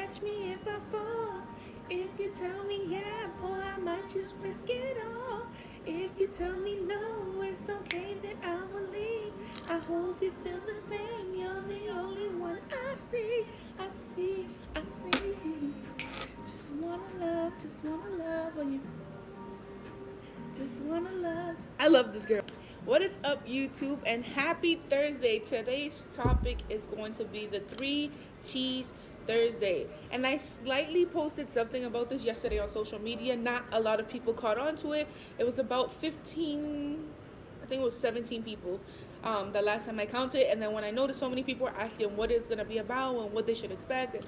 catch me if I fall. If you tell me yeah, boy, I might just risk it all. If you tell me no, it's okay, then I will leave. I hope you feel the same. You're the only one I see. I see, I see. Just wanna love, or you just wanna love. I love this girl. What is up, YouTube? And happy Thursday. Today's topic is going to be the 3T's Thursday. And I slightly posted something about this yesterday on social media. Not a lot of people caught on to it. It was about 15, I think it was 17 people the last time I counted. And then when I noticed so many people were asking what it's going to be about and what they should expect and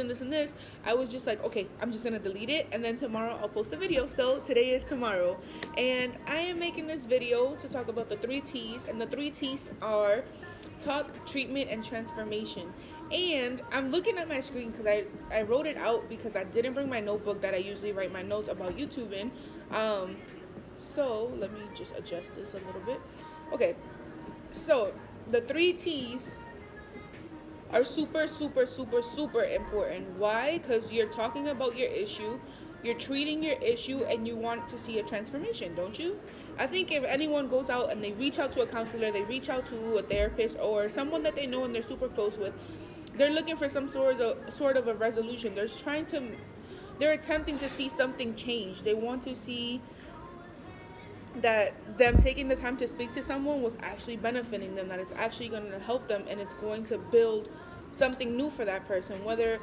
this, I was just like, okay, I'm just going to delete it. And then tomorrow I'll post a video. So today is tomorrow. And I am making this video to talk about the 3T's. And the 3T's are talk, treatment, and transformation. And I'm looking at my screen because I wrote it out because I didn't bring my notebook that I usually write my notes about YouTube in. So let me just adjust this a little bit. Okay, so the 3T's are super important. Why? Because you're talking about your issue, you're treating your issue, and you want to see a transformation, don't you? I think if anyone goes out and they reach out to a counselor, they reach out to a therapist or someone that they know and they're super close with, they're looking for some sort of a resolution. They're attempting to see something change. They want to see that them taking the time to speak to someone was actually benefiting them, that it's actually going to help them, and it's going to build something new for that person, whether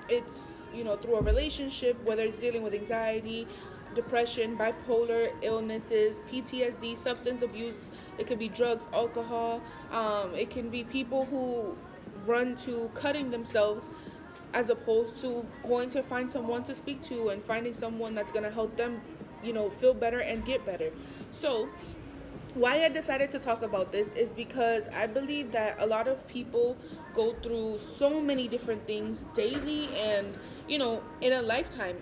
it's through a relationship, whether it's dealing with anxiety, depression, bipolar illnesses, PTSD, substance abuse. It could be drugs, alcohol. It can be people who run to cutting themselves as opposed to going to find someone to speak to and finding someone that's going to help them feel better and get better. So why I decided to talk about this is because I believe that a lot of people go through so many different things daily and in a lifetime.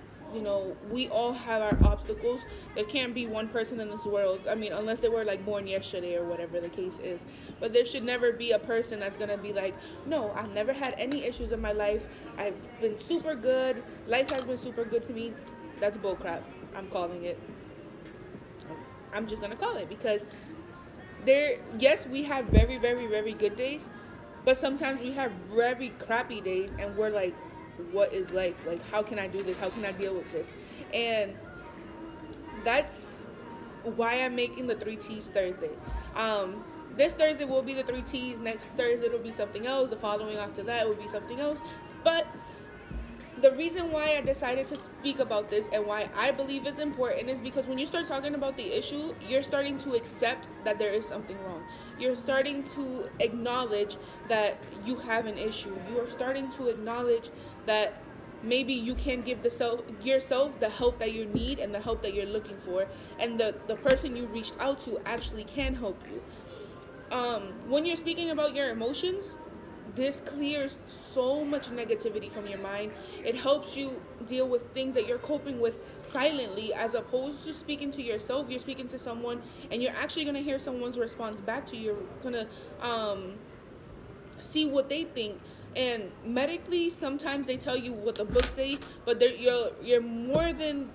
We all have our obstacles. There can't be one person in this world, unless they were like born yesterday or whatever the case is, but there should never be a person that's gonna be like, no, I've never had any issues in my life, I've been super good, life has been super good to me. That's bullcrap. I'm calling it. I'm just gonna call it, because yes, we have very good days, but sometimes we have very crappy days and we're like, what is life? Like, how can I do this? How can I deal with this? And that's why I'm making the 3T's Thursday. This Thursday will be the 3T's. Next Thursday it'll be something else. The following after that will be something else. But the reason why I decided to speak about this and why I believe it's important is because when you start talking about the issue, you're starting to accept that there is something wrong. You're starting to acknowledge that you have an issue. You are starting to acknowledge that maybe you can give yourself the help that you need and the help that you're looking for, and the person you reached out to actually can help you. When you're speaking about your emotions, this clears so much negativity from your mind. It helps you deal with things that you're coping with silently, as opposed to speaking to yourself. You're speaking to someone and you're actually going to hear someone's response back to you. You're going to see what they think. And medically, sometimes they tell you what the books say, but you're more than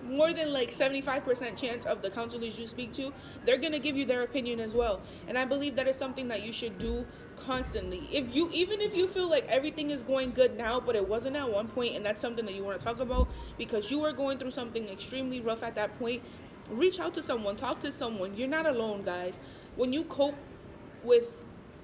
like 75% chance of the counselors you speak to, they're going to give you their opinion as well. And I believe that is something that you should do constantly. Even if you feel like everything is going good now, but it wasn't at one point, and that's something that you want to talk about because you were going through something extremely rough at that point, reach out to someone, talk to someone. You're not alone, guys. When you cope with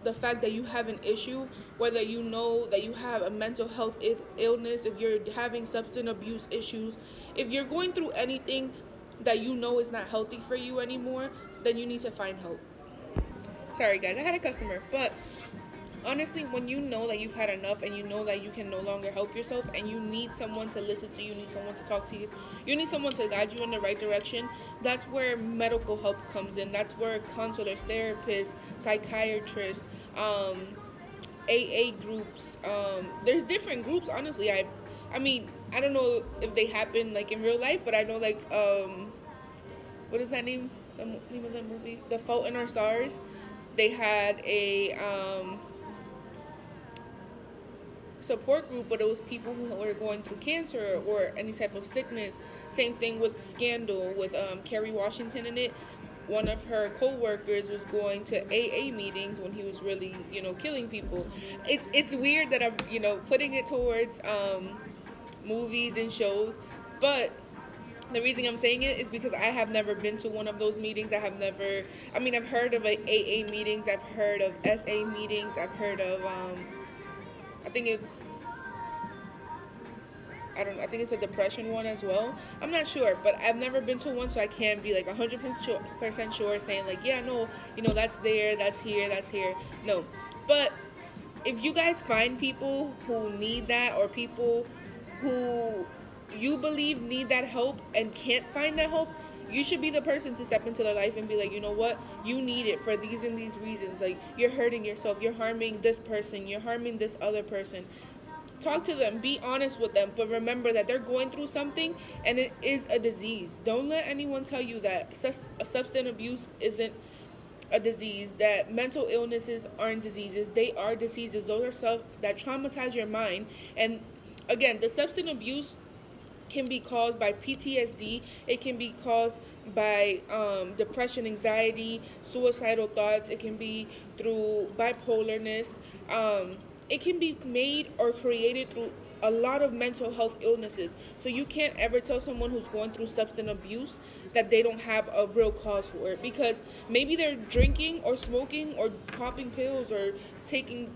the fact that you have an issue, whether you know that you have a mental health illness, if you're having substance abuse issues, if you're going through anything that you know is not healthy for you anymore, then you need to find help. Sorry guys, I had a customer. But honestly, when you know that you've had enough and you know that you can no longer help yourself and you need someone to listen to you, need someone to talk to you, you need someone to guide you in the right direction, that's where medical help comes in. That's where counselors, therapists, psychiatrists, AA groups, there's different groups, honestly. I don't know if they happen like in real life, but I know like what is that name? The name of that movie? The Fault in Our Stars. They had a support group, but it was people who were going through cancer or any type of sickness. Same thing with Scandal with Kerry Washington in it. One of her co-workers was going to AA meetings when he was really, killing people. It's weird that I'm, putting it towards movies and shows, but the reason I'm saying it is because I have never been to one of those meetings. I've heard of AA meetings, I've heard of SA meetings, I've heard of, I think it's, I think it's a depression one as well. I'm not sure, but I've never been to one, so I can't be like 100% sure saying like, yeah, no, that's there, that's here, that's here. No. But if you guys find people who need that, or people who you believe need that help and can't find that help, you should be the person to step into their life and be like, you know what, you need it for these and these reasons. Like, you're hurting yourself, you're harming this person, you're harming this other person. Talk to them, be honest with them, but remember that they're going through something and it is a disease. Don't let anyone tell you that substance abuse isn't a disease, that mental illnesses aren't diseases. They are diseases. Those are stuff that traumatize your mind. And again, the substance abuse can be caused by PTSD. It can be caused by depression, anxiety, suicidal thoughts. It can be through bipolarness. It can be made or created through a lot of mental health illnesses. So you can't ever tell someone who's going through substance abuse that they don't have a real cause for it, because maybe they're drinking or smoking or popping pills or taking,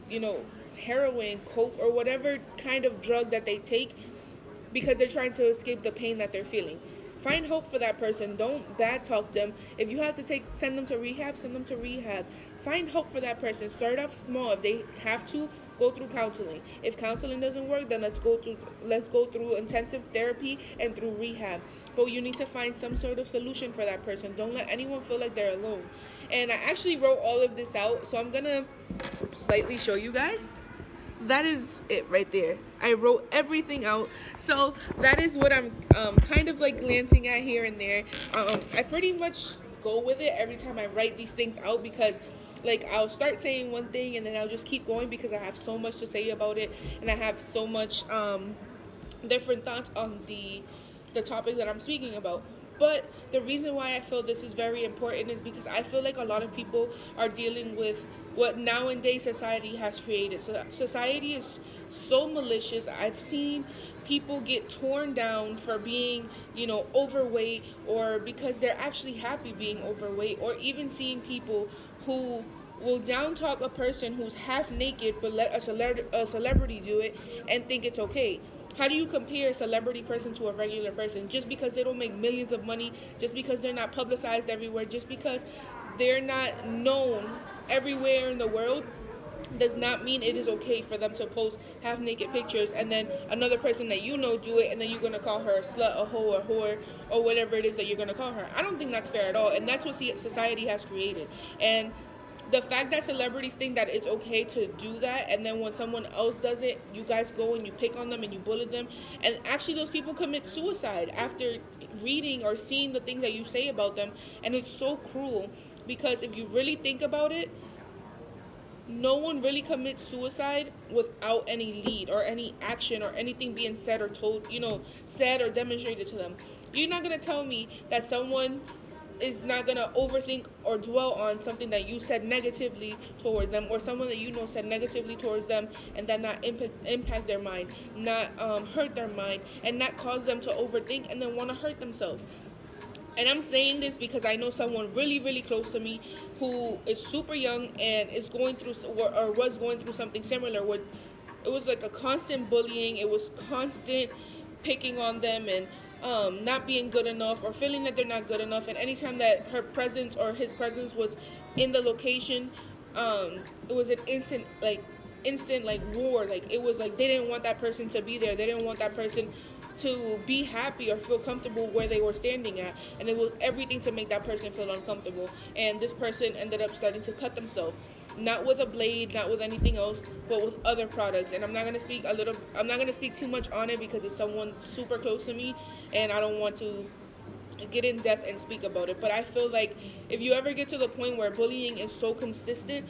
heroin, coke, or whatever kind of drug that they take because they're trying to escape the pain that they're feeling. Find hope for that person. Don't bad talk them. If you have to send them to rehab, send them to rehab. Find hope for that person. Start off small. If they have to, go through counseling. If counseling doesn't work, then let's go through intensive therapy and through rehab. But you need to find some sort of solution for that person. Don't let anyone feel like they're alone. And I actually wrote all of this out, so I'm gonna slightly show you guys. That is it right there. I wrote everything out. So that is what I'm kind of like glancing at here and there. I pretty much go with it every time I write these things out, because like I'll start saying one thing and then I'll just keep going because I have so much to say about it, and I have so much different thoughts on the topic that I'm speaking about. But the reason why I feel this is very important is because I feel like a lot of people are dealing with what nowadays society has created. So society is so malicious. I've seen people get torn down for being, overweight, or because they're actually happy being overweight, or even seeing people who will down talk a person who's half naked but let a celebrity do it and think it's okay. How do you compare a celebrity person to a regular person? Just because they don't make millions of money, just because they're not publicized everywhere, just because they're not known everywhere in the world, does not mean it is okay for them to post half naked pictures and then another person that do it, and then you're going to call her a slut, a hoe, a whore, or whatever it is that you're going to call her. I don't think that's fair at all, and that's what society has created. And the fact that celebrities think that it's okay to do that, and then when someone else does it, you guys go and you pick on them and you bully them, and actually those people commit suicide after reading or seeing the things that you say about them. And it's so cruel, because if you really think about it, no one really commits suicide without any lead or any action or anything being said or told, said or demonstrated to them. You're not going to tell me that someone is not going to overthink or dwell on something that you said negatively towards them, or someone that said negatively towards them, and that not impact their mind, not hurt their mind, and not cause them to overthink and then want to hurt themselves. And I'm saying this because I know someone really, really close to me who is super young and is going through or was going through something similar, where it was like a constant bullying, it was constant picking on them, and not being good enough, or feeling that they're not good enough. And anytime that her presence or his presence was in the location, it was an instant war. Like, it was like they didn't want that person to be there. They didn't want that person to be happy or feel comfortable where they were standing at, and it was everything to make that person feel uncomfortable. And this person ended up starting to cut themselves, not with a blade, not with anything else, but with other products. And I'm not gonna speak too much on it because it's someone super close to me, and I don't want to get in depth and speak about it. But I feel like if you ever get to the point where bullying is so consistent,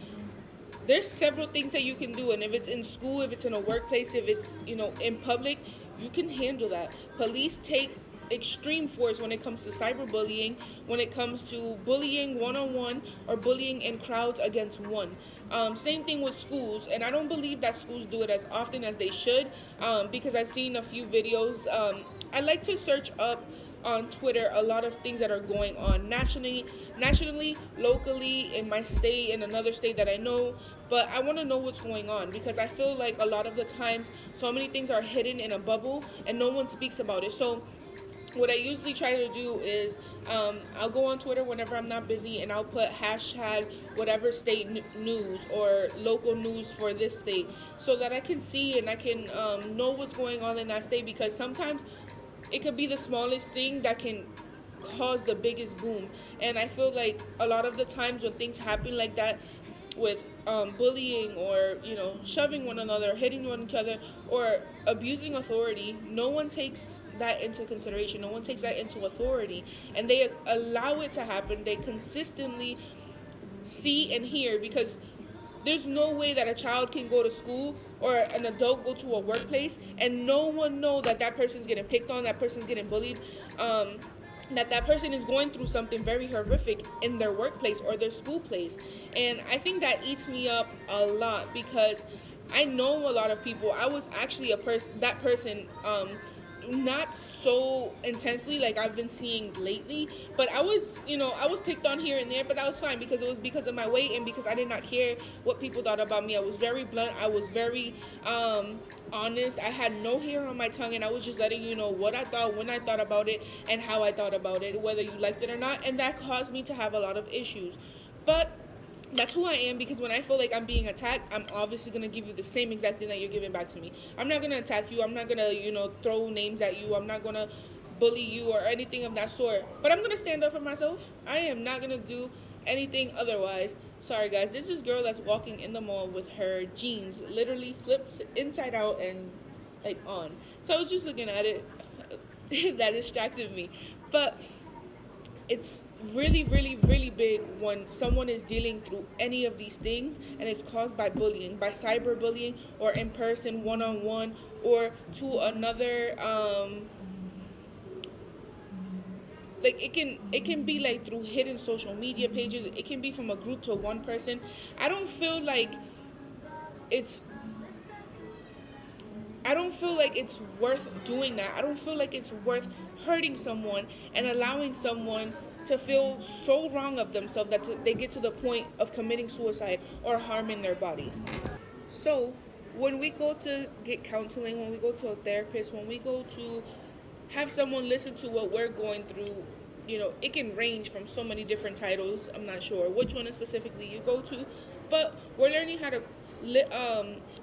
there's several things that you can do, and if it's in school, if it's in a workplace, if it's in public, you can handle that. Police take extreme force when it comes to cyberbullying, when it comes to bullying one-on-one or bullying in crowds against one. Same thing with schools, and I don't believe that schools do it as often as they should, because I've seen a few videos. I like to search up on Twitter a lot of things that are going on nationally, locally, in my state, in another state that I know. But I want to know what's going on, because I feel like a lot of the times so many things are hidden in a bubble and no one speaks about it. So what I usually try to do is I'll go on Twitter whenever I'm not busy, and I'll put hashtag whatever state news or local news for this state, so that I can see and I can know what's going on in that state, because sometimes it could be the smallest thing that can cause the biggest boom. And I feel like a lot of the times when things happen like that, with bullying or shoving one another, hitting one another, or abusing authority, no one takes that into consideration. No one takes that into authority, and they allow it to happen. They consistently see and hear, because there's no way that a child can go to school or an adult go to a workplace and no one know that that person's getting picked on, that person's getting bullied, that person is going through something very horrific in their workplace or their school place. And I think that eats me up a lot, because I know a lot of people. I was actually that person, not so intensely like I've been seeing lately, but I was picked on here and there, but that was fine, because it was because of my weight and because I did not care what people thought about me. I was very blunt. I was very honest. I had no hair on my tongue, and I was just letting you know what I thought, when I thought about it, and how I thought about it, whether you liked it or not. And that caused me to have a lot of issues. But that's who I am, because when I feel like I'm being attacked, I'm obviously going to give you the same exact thing that you're giving back to me. I'm not going to attack you. I'm not going to, throw names at you. I'm not going to bully you or anything of that sort. But I'm going to stand up for myself. I am not going to do anything otherwise. Sorry, guys. This is girl that's walking in the mall with her jeans literally flipped inside out and, on. So I was just looking at it. That distracted me. But it's really, really, really big when someone is dealing through any of these things and it's caused by bullying, by cyberbullying, or in person, one-on-one, or to another, it can be like through hidden social media pages. It can be from a group to one person. I don't feel like it's worth doing that. I don't feel like it's worth hurting someone and allowing someone to feel so wrong of themselves that they get to the point of committing suicide or harming their bodies. So when we go to get counseling, when we go to a therapist, when we go to have someone listen to what we're going through, it can range from so many different titles. I'm not sure which one specifically you go to, but we're learning how to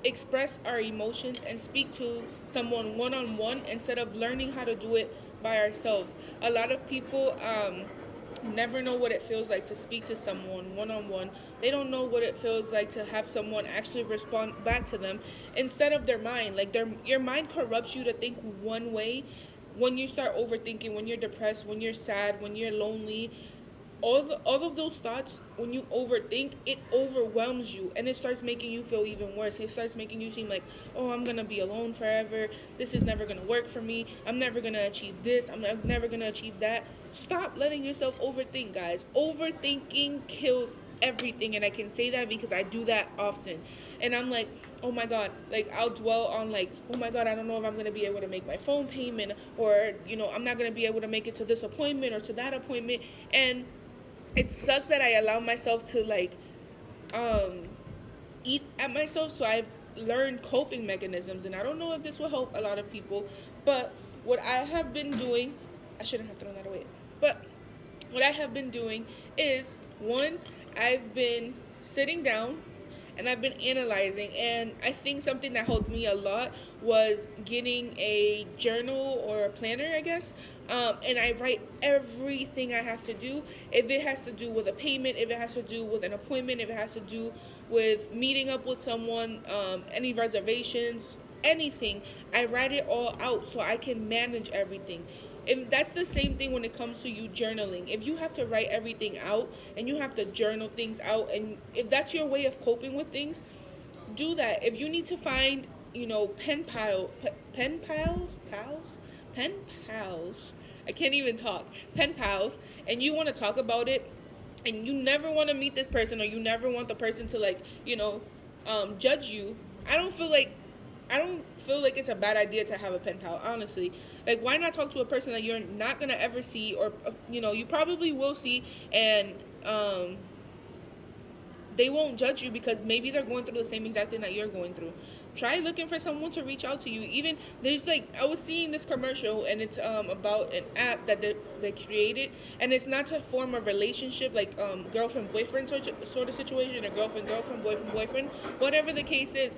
express our emotions and speak to someone one-on-one, instead of learning how to do it by ourselves. A lot of people never know what it feels like to speak to someone one-on-one. They don't know what it feels like to have someone actually respond back to them instead of their mind. Your mind corrupts you to think one way. When you start overthinking, when you're depressed, when you're sad, when you're lonely, all of those thoughts, when you overthink, it overwhelms you, and it starts making you feel even worse. It starts making you seem like, oh, I'm gonna be alone forever. This is never gonna work for me. I'm never gonna achieve this. I'm never gonna achieve that. Stop letting yourself overthink, guys. Overthinking kills everything, and I can say that because I do that often. And I'm like, oh my God, I'll dwell on oh my God, I don't know if I'm going to be able to make my phone payment, or, I'm not going to be able to make it to this appointment or to that appointment. And it sucks that I allow myself to eat at myself. So I've learned coping mechanisms, and I don't know if this will help a lot of people, but what I have been doing, I shouldn't have thrown that away, but what I have been doing is, one, I've been sitting down and I've been analyzing, and I think something that helped me a lot was getting a journal or a planner, I guess, and I write everything I have to do. If it has to do with a payment, if it has to do with an appointment, if it has to do with meeting up with someone, any reservations, anything, I write it all out so I can manage everything. And that's the same thing when it comes to you journaling. If you have to write everything out and you have to journal things out, and if that's your way of coping with things, do that. If you need to find, pen pals. I can't even talk. Pen pals, and you want to talk about it, and you never want to meet this person, or you never want the person to, like, judge you. I don't feel like I don't feel like it's a bad idea to have a pen pal, honestly. Like, why not talk to a person that you're not gonna ever see, or you probably will see, and they won't judge you because maybe they're going through the same exact thing that you're going through. Try looking for someone to reach out to you. Even there's, like, I was seeing this commercial, and it's about an app that they created, and it's not to form a relationship, like girlfriend boyfriend sort of situation, or girlfriend boyfriend, whatever the case is.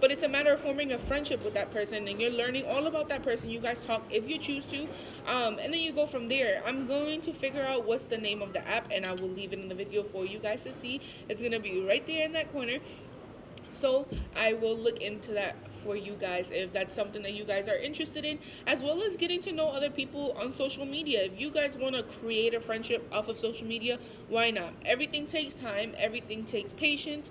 But it's a matter of forming a friendship with that person, and you're learning all about that person. You guys talk if you choose to, and then you go from there. I'm going to figure out what's the name of the app, and I will leave it in the video for you guys to see. It's going to be right there in that corner. So I will look into that for you guys if that's something that you guys are interested in, as well as getting to know other people on social media. If you guys want to create a friendship off of social media, why not? Everything takes time. Everything takes patience.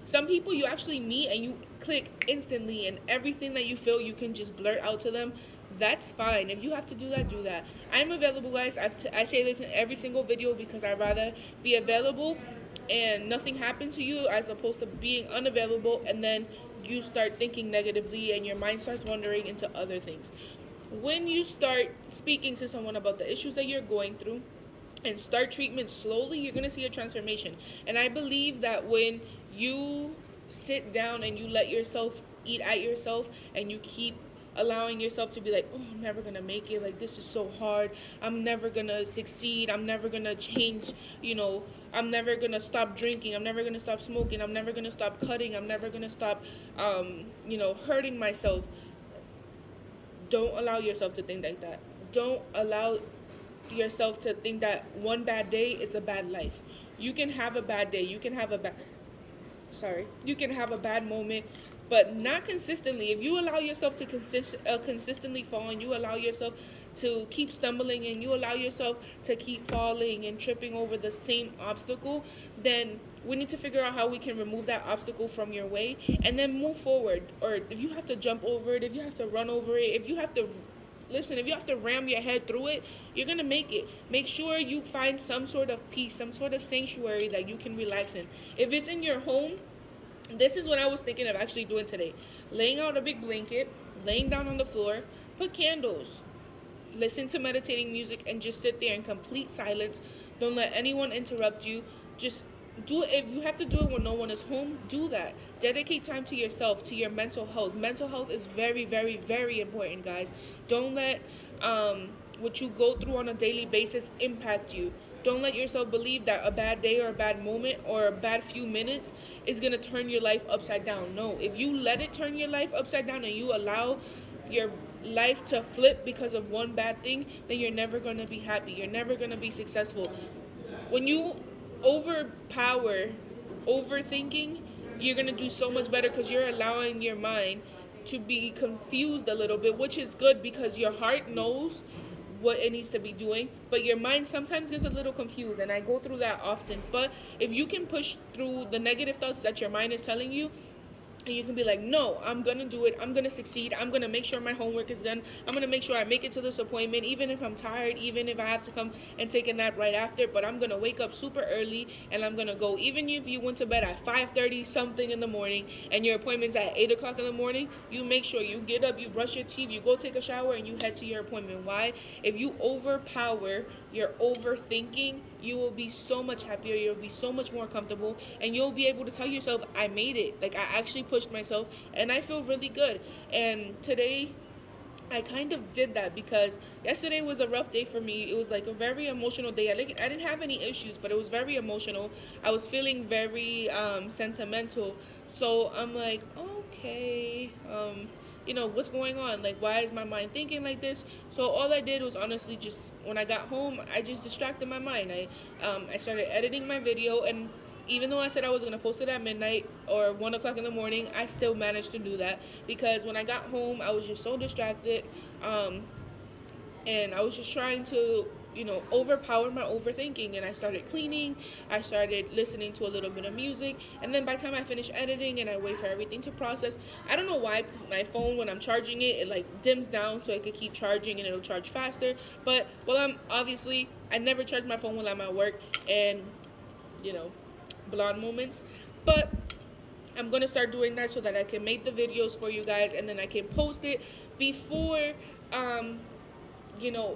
Some people you actually meet and you click instantly, and everything that you feel you can just blurt out to them. That's fine. If you have to do that, do that. I'm available, guys. I say this in every single video because I'd rather be available and nothing happen to you, as opposed to being unavailable and then you start thinking negatively and your mind starts wandering into other things. When you start speaking to someone about the issues that you're going through and start treatment slowly, you're going to see a transformation. And I believe that when you sit down and you let yourself eat at yourself, and you keep allowing yourself to be like, oh, I'm never gonna make it, like, this is so hard, I'm never gonna succeed, I'm never gonna change, I'm never gonna stop drinking, I'm never gonna stop smoking, I'm never gonna stop cutting, I'm never gonna stop hurting myself. Don't allow yourself to think like that. Don't allow yourself to think that one bad day is a bad life. You can have a bad day, you can have a bad moment, but not consistently. If you allow yourself to consistently fall, and you allow yourself to keep stumbling, and you allow yourself to keep falling and tripping over the same obstacle, then we need to figure out how we can remove that obstacle from your way and then move forward. Or if you have to jump over it, if you have to run over it, if you have to ram your head through it, you're going to make it. Make sure you find some sort of peace, some sort of sanctuary that you can relax in. If it's in your home, this is what I was thinking of actually doing today. Laying out a big blanket, laying down on the floor, put candles, listen to meditating music, and just sit there in complete silence. Don't let anyone interrupt you. Just do it. If you have to do it when no one is home, do that. Dedicate time to yourself, to your mental health. Mental health is very, very, very important, guys. Don't let what you go through on a daily basis impact you. Don't let yourself believe that a bad day or a bad moment or a bad few minutes is going to turn your life upside down. No, if you let it turn your life upside down and you allow your life to flip because of one bad thing, then you're never going to be happy. You're never going to be successful. When you overpower overthinking, you're going to do so much better because you're allowing your mind to be confused a little bit, which is good because your heart knows what it needs to be doing, but your mind sometimes gets a little confused, and I go through that often. But if you can push through the negative thoughts that your mind is telling you, and you can be like, no, I'm going to do it. I'm going to succeed. I'm going to make sure my homework is done. I'm going to make sure I make it to this appointment, even if I'm tired, even if I have to come and take a nap right after. But I'm going to wake up super early, and I'm going to go. Even if you went to bed at 5:30 something in the morning and your appointment's at 8 o'clock in the morning, you make sure you get up, you brush your teeth, you go take a shower, and you head to your appointment. Why? If you overpower your overthinking, you will be so much happier, you'll be so much more comfortable, and you'll be able to tell yourself, I made it. Like, I actually pushed myself, and I feel really good. And today, I kind of did that because yesterday was a rough day for me. It was like a very emotional day. I didn't have any issues, but it was very emotional. I was feeling very sentimental. So I'm like, okay, what's going on? Like, why is my mind thinking like this? So all I did was honestly just, when I got home, I just distracted my mind. I started editing my video, and even though I said I was going to post it at midnight or 1 o'clock in the morning, I still managed to do that because when I got home, I was just so distracted. and I was just trying to, overpower my overthinking. And I started cleaning, I started listening to a little bit of music, and then by the time I finish editing and I wait for everything to process, I don't know why, because my phone, when I'm charging it, it like dims down so I could keep charging and it'll charge faster. But I never charge my phone while I'm at work, and you know, blonde moments. But I'm gonna start doing that so that I can make the videos for you guys, and then I can post it before um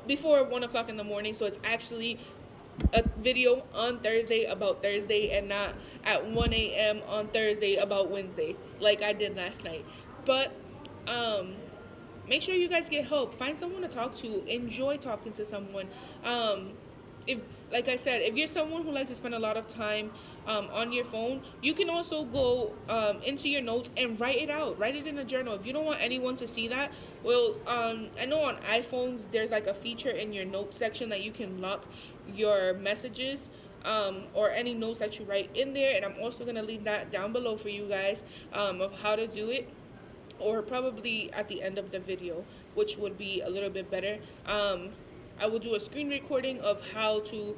before 1 o'clock in the morning, so it's actually a video on Thursday about Thursday and not at 1 a.m. on Thursday about Wednesday like I did last night. But make sure you guys get help. Find someone to talk to. Enjoy talking to someone. If, like I said, if you're someone who likes to spend a lot of time on your phone, you can also go into your notes and write it out. Write it in a journal. If you don't want anyone to see that, well, I know on iPhones there's like a feature in your notes section that you can lock your messages or any notes that you write in there. And I'm also going to leave that down below for you guys of how to do it, or probably at the end of the video, which would be a little bit better. I will do a screen recording of how to,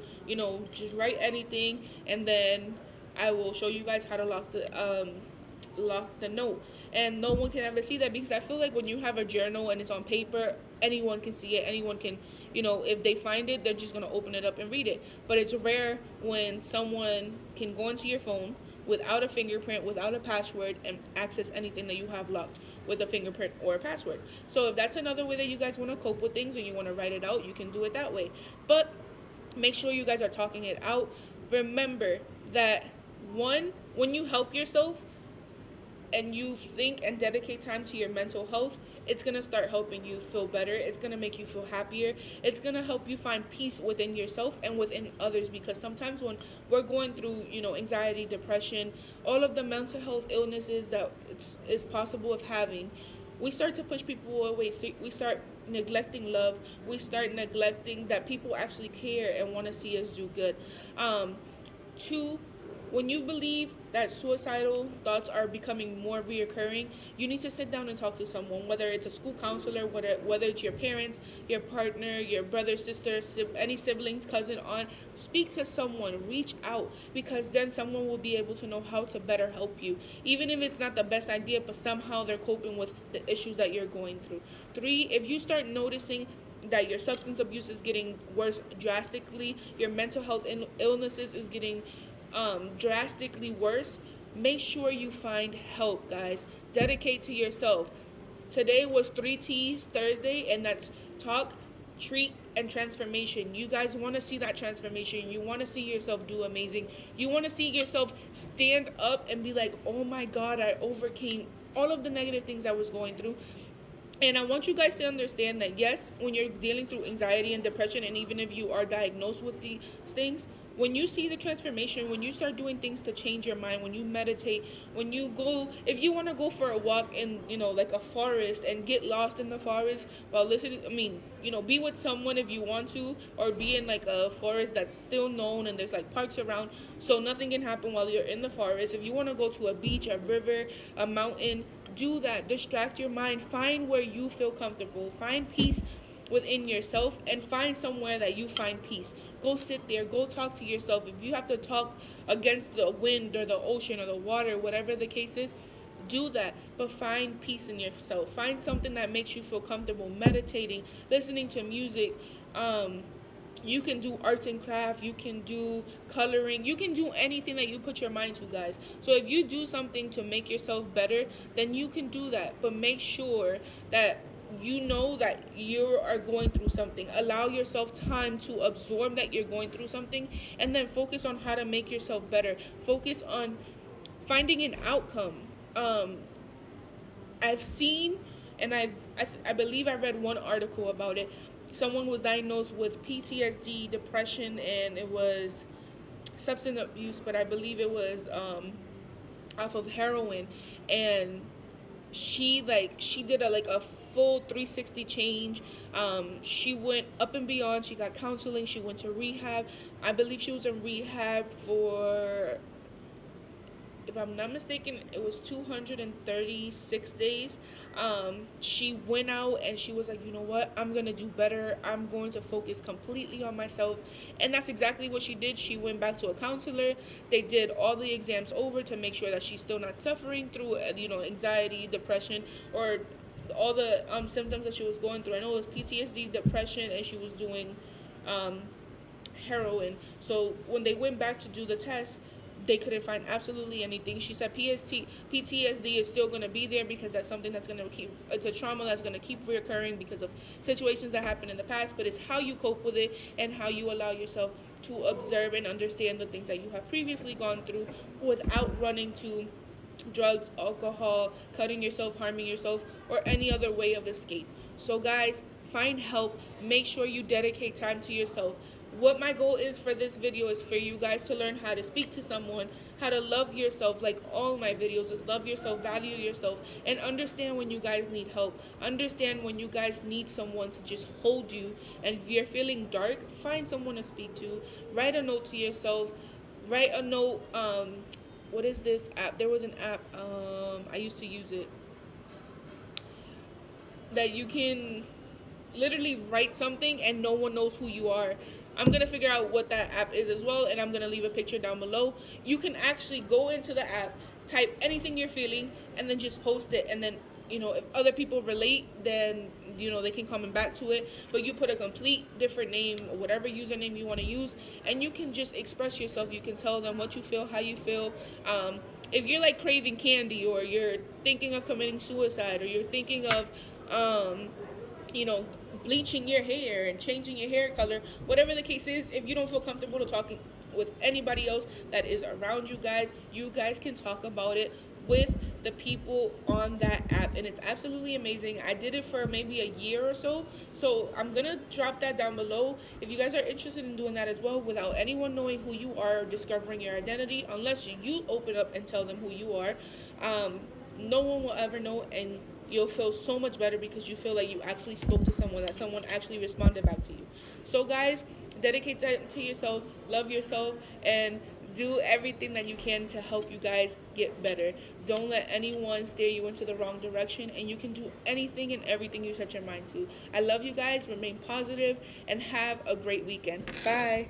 just write anything, and then I will show you guys how to lock the note. And no one can ever see that, because I feel like when you have a journal and it's on paper, anyone can see it. Anyone can, if they find it, they're just gonna open it up and read it. But it's rare when someone can go into your phone without a fingerprint, without a password, and access anything that you have locked with a fingerprint or a password. So if that's another way that you guys want to cope with things and you want to write it out, you can do it that way. But make sure you guys are talking it out. Remember that when you help yourself and you think and dedicate time to your mental health, it's going to start helping you feel better. It's going to make you feel happier. It's going to help you find peace within yourself and within others, because sometimes when we're going through, anxiety, depression, all of the mental health illnesses that it's possible of having, we start to push people away. So we start neglecting love. We start neglecting that people actually care and want to see us do good. Two, when you believe that suicidal thoughts are becoming more reoccurring, you need to sit down and talk to someone, whether it's a school counselor, whether it's your parents, your partner, your brother, sister, any siblings, cousin, aunt. Speak to someone, reach out, because then someone will be able to know how to better help you. Even if it's not the best idea, but somehow they're coping with the issues that you're going through. 3, if you start noticing that your substance abuse is getting worse drastically, your mental health illnesses is getting drastically worse, make sure you find help, guys. Dedicate to yourself. Today was 3 T's Thursday, and that's talk, treat, and transformation. You guys want to see that transformation. You want to see yourself do amazing. You want to see yourself stand up and be like, oh my God, I overcame all of the negative things I was going through. And I want you guys to understand that, yes, when you're dealing through anxiety and depression, and even if you are diagnosed with these things, when you see the transformation, when you start doing things to change your mind, when you meditate, when you go, if you want to go for a walk in, like a forest and get lost in the forest while listening, be with someone if you want to, or be in like a forest that's still known and there's like parks around so nothing can happen while you're in the forest. If you want to go to a beach, a river, a mountain, do that. Distract your mind. Find where you feel comfortable. Find peace within yourself, and find somewhere that you find peace. Go sit there. Go talk to yourself. If you have to talk against the wind or the ocean or the water, whatever the case is, do that. But find peace in yourself. Find something that makes you feel comfortable. Meditating, listening to music. You can do arts and craft. You can do coloring. You can do anything that you put your mind to, guys. So if you do something to make yourself better, then you can do that. But make sure that you know that you are going through something. Allow yourself time to absorb that you're going through something, and then focus on how to make yourself better. Focus on finding an outcome. I've seen, and I believe I read one article about it. Someone was diagnosed with PTSD, depression, and it was substance abuse, but I believe it was off of heroin. And she did a full 360 change. She went up and beyond. She got counseling. She went to rehab. I believe she was in rehab for if I'm not mistaken, it was 236 days. She went out and she was like, you know what, I'm gonna do better. I'm going to focus completely on myself. And that's exactly what she did. She went back to a counselor. They did all the exams over to make sure that she's still not suffering through, anxiety, depression, or all the symptoms that she was going through. I know it was PTSD, depression, and she was doing um, heroin. So when they went back to do the test, they couldn't find absolutely anything. She said PTSD is still going to be there because that's something that's going to keep, it's a trauma that's going to keep reoccurring because of situations that happened in the past, but it's how you cope with it and how you allow yourself to observe and understand the things that you have previously gone through without running to drugs, alcohol, cutting yourself, harming yourself, or any other way of escape. So, guys, find help. Make sure you dedicate time to yourself. What my goal is for this video is for you guys to learn how to speak to someone, how to love yourself. Like all my videos is love yourself, value yourself, and understand when you guys need help. Understand when you guys need someone to just hold you. And if you're feeling dark, find someone to speak to. Write a note to yourself. Write a note. What is this app? There was an app. I used to use it, that you can literally write something and no one knows who you are. I'm going to figure out what that app is as well, and I'm going to leave a picture down below. You can actually go into the app, type anything you're feeling, and then just post it. And then, if other people relate, then, they can comment back to it. But you put a complete different name, or whatever username you want to use, and you can just express yourself. You can tell them what you feel, how you feel. If you're like craving candy, or you're thinking of committing suicide, or you're thinking of, bleaching your hair and changing your hair color, whatever the case is, if you don't feel comfortable to talking with anybody else that is around you guys can talk about it with the people on that app, and it's absolutely amazing. I did it for maybe a year or so, so I'm gonna drop that down below if you guys are interested in doing that as well, without anyone knowing who you are, discovering your identity, unless you open up and tell them who you are. No one will ever know, and you'll feel so much better because you feel like you actually spoke to someone, that someone actually responded back to you. So, guys, dedicate that to yourself, love yourself, and do everything that you can to help you guys get better. Don't let anyone steer you into the wrong direction, and you can do anything and everything you set your mind to. I love you guys. Remain positive and have a great weekend. Bye.